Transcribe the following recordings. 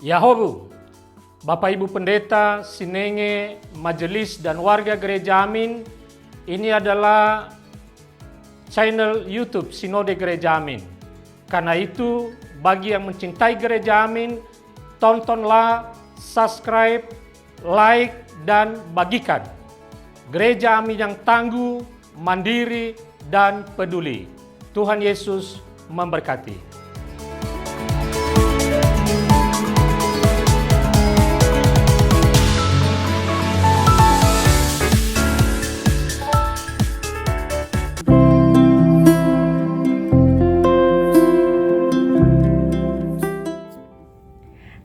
Yahobu, Bapak Ibu Pendeta, Sinenge, Majelis dan warga Gereja Amin, ini adalah channel YouTube Sinode Gereja Amin. Karena itu, bagi yang mencintai Gereja Amin, tontonlah, subscribe, like, dan bagikan. Gereja Amin yang tangguh, mandiri, dan peduli. Tuhan Yesus memberkati.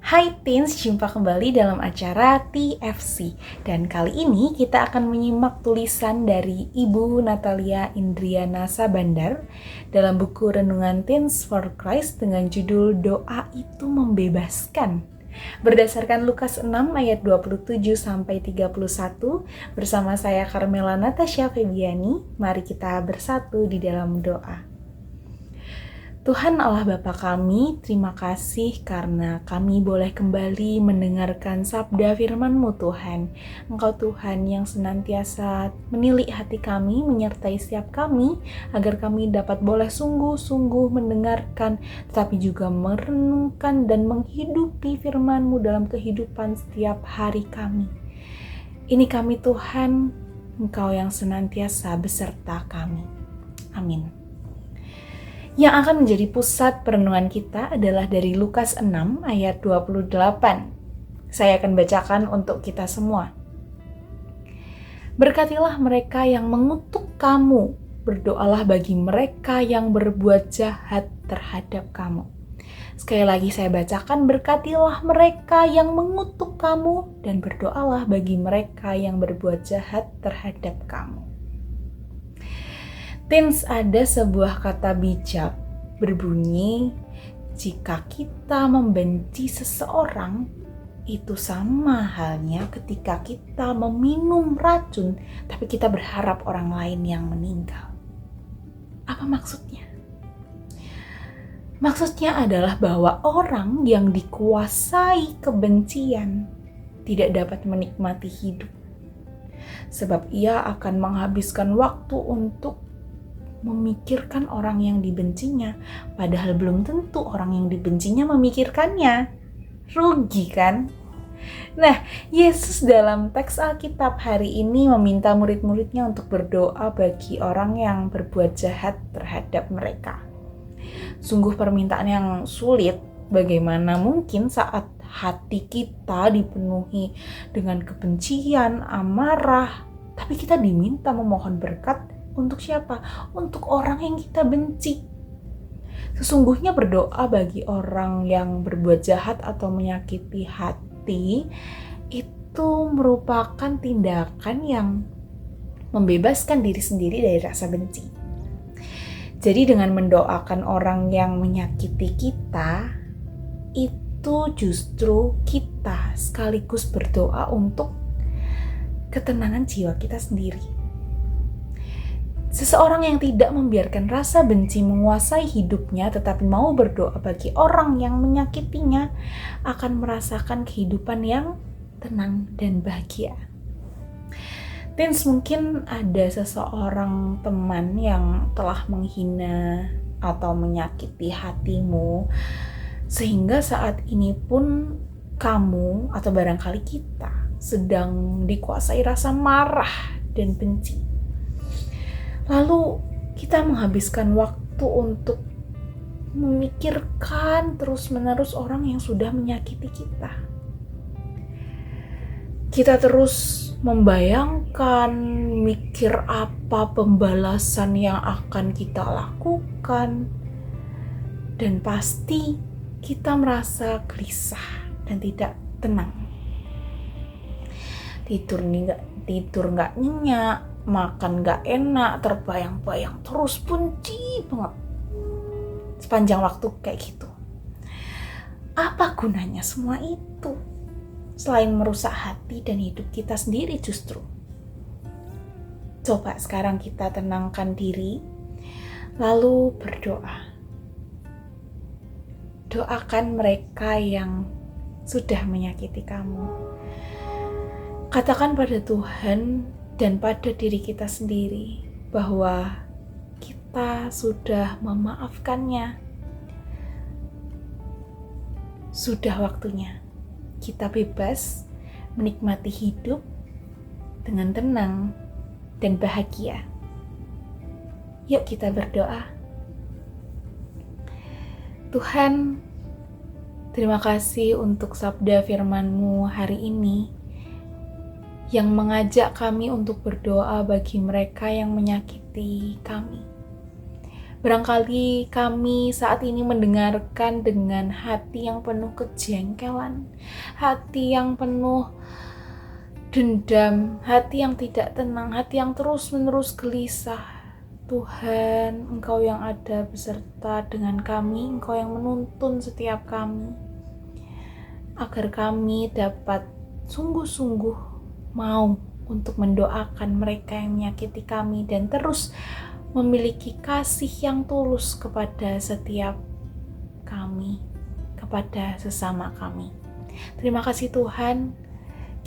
Hai Teens, jumpa kembali dalam acara TFC. Dan kali ini kita akan menyimak tulisan dari Ibu Natalia Indriana Sabandar dalam buku Renungan Teens for Christ dengan judul Doa Itu Membebaskan. Berdasarkan Lukas 6 ayat 27-31, bersama saya Carmela Natasha Febiani, mari kita bersatu di dalam doa. Tuhan Allah Bapa kami, terima kasih karena kami boleh kembali mendengarkan sabda firman-Mu Tuhan. Engkau Tuhan yang senantiasa menilik hati kami, menyertai setiap kami, agar kami dapat boleh sungguh-sungguh mendengarkan, tetapi juga merenungkan dan menghidupi firman-Mu dalam kehidupan setiap hari kami. Ini kami Tuhan, Engkau yang senantiasa beserta kami. Amin. Yang akan menjadi pusat perenungan kita adalah dari Lukas 6 ayat 28. Saya akan bacakan untuk kita semua. Berkatilah mereka yang mengutuk kamu, berdoalah bagi mereka yang berbuat jahat terhadap kamu. Sekali lagi saya bacakan, berkatilah mereka yang mengutuk kamu dan berdoalah bagi mereka yang berbuat jahat terhadap kamu. Teens, ada sebuah kata bijak berbunyi, jika kita membenci seseorang, itu sama halnya ketika kita meminum racun, tapi kita berharap orang lain yang meninggal. Apa maksudnya? Maksudnya adalah bahwa orang yang dikuasai kebencian tidak dapat menikmati hidup. Sebab ia akan menghabiskan waktu untuk memikirkan orang yang dibencinya, padahal belum tentu orang yang dibencinya memikirkannya. Rugi kan? Nah, Yesus dalam teks Alkitab hari ini meminta murid-muridnya untuk berdoa bagi orang yang berbuat jahat terhadap mereka. Sungguh permintaan yang sulit. Bagaimana mungkin saat hati kita dipenuhi dengan kebencian, amarah, tapi kita diminta memohon berkat untuk siapa? Untuk orang yang kita benci. Sesungguhnya berdoa bagi orang yang berbuat jahat atau menyakiti hati itu merupakan tindakan yang membebaskan diri sendiri dari rasa benci. Jadi dengan mendoakan orang yang menyakiti kita, itu justru kita sekaligus berdoa untuk ketenangan jiwa kita sendiri. Seseorang yang tidak membiarkan rasa benci menguasai hidupnya tetapi mau berdoa bagi orang yang menyakitinya akan merasakan kehidupan yang tenang dan bahagia. Teens, mungkin ada seseorang teman yang telah menghina atau menyakiti hatimu sehingga saat ini pun kamu atau barangkali kita sedang dikuasai rasa marah dan benci. Lalu kita menghabiskan waktu untuk memikirkan terus-menerus orang yang sudah menyakiti kita. Kita terus membayangkan, mikir apa pembalasan yang akan kita lakukan. Dan pasti kita merasa gelisah dan tidak tenang. Tidur nggak nyenyak, makan gak enak, terbayang-bayang terus, benci banget sepanjang waktu kayak gitu. Apa gunanya semua itu? Selain merusak hati dan hidup kita sendiri justru. Coba sekarang kita tenangkan diri, lalu berdoa. Doakan mereka yang sudah menyakiti kamu. Katakan pada Tuhan dan pada diri kita sendiri bahwa kita sudah memaafkannya. Sudah waktunya kita bebas menikmati hidup dengan tenang dan bahagia. Yuk kita berdoa. Tuhan, terima kasih untuk sabda firman-Mu hari ini yang mengajak kami untuk berdoa bagi mereka yang menyakiti kami. Barangkali kami saat ini mendengarkan dengan hati yang penuh kejengkelan, hati yang penuh dendam, hati yang tidak tenang, hati yang terus-menerus gelisah. Tuhan, Engkau yang ada beserta dengan kami, Engkau yang menuntun setiap kami, agar kami dapat sungguh-sungguh mau untuk mendoakan mereka yang menyakiti kami dan terus memiliki kasih yang tulus kepada setiap kami, kepada sesama kami. Terima kasih Tuhan,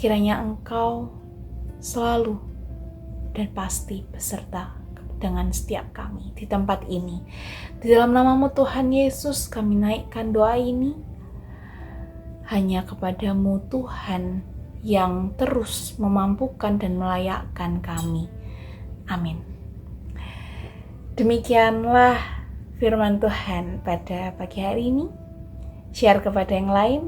kiranya Engkau selalu dan pasti beserta dengan setiap kami di tempat ini. Di dalam nama-Mu Tuhan Yesus kami naikkan doa ini hanya kepadamu Tuhan yang terus memampukan dan melayakkan kami. Amin. Demikianlah firman Tuhan pada pagi hari ini. Share kepada yang lain.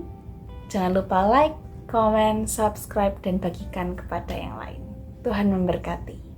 Jangan lupa like, comment, subscribe, dan bagikan kepada yang lain. Tuhan memberkati.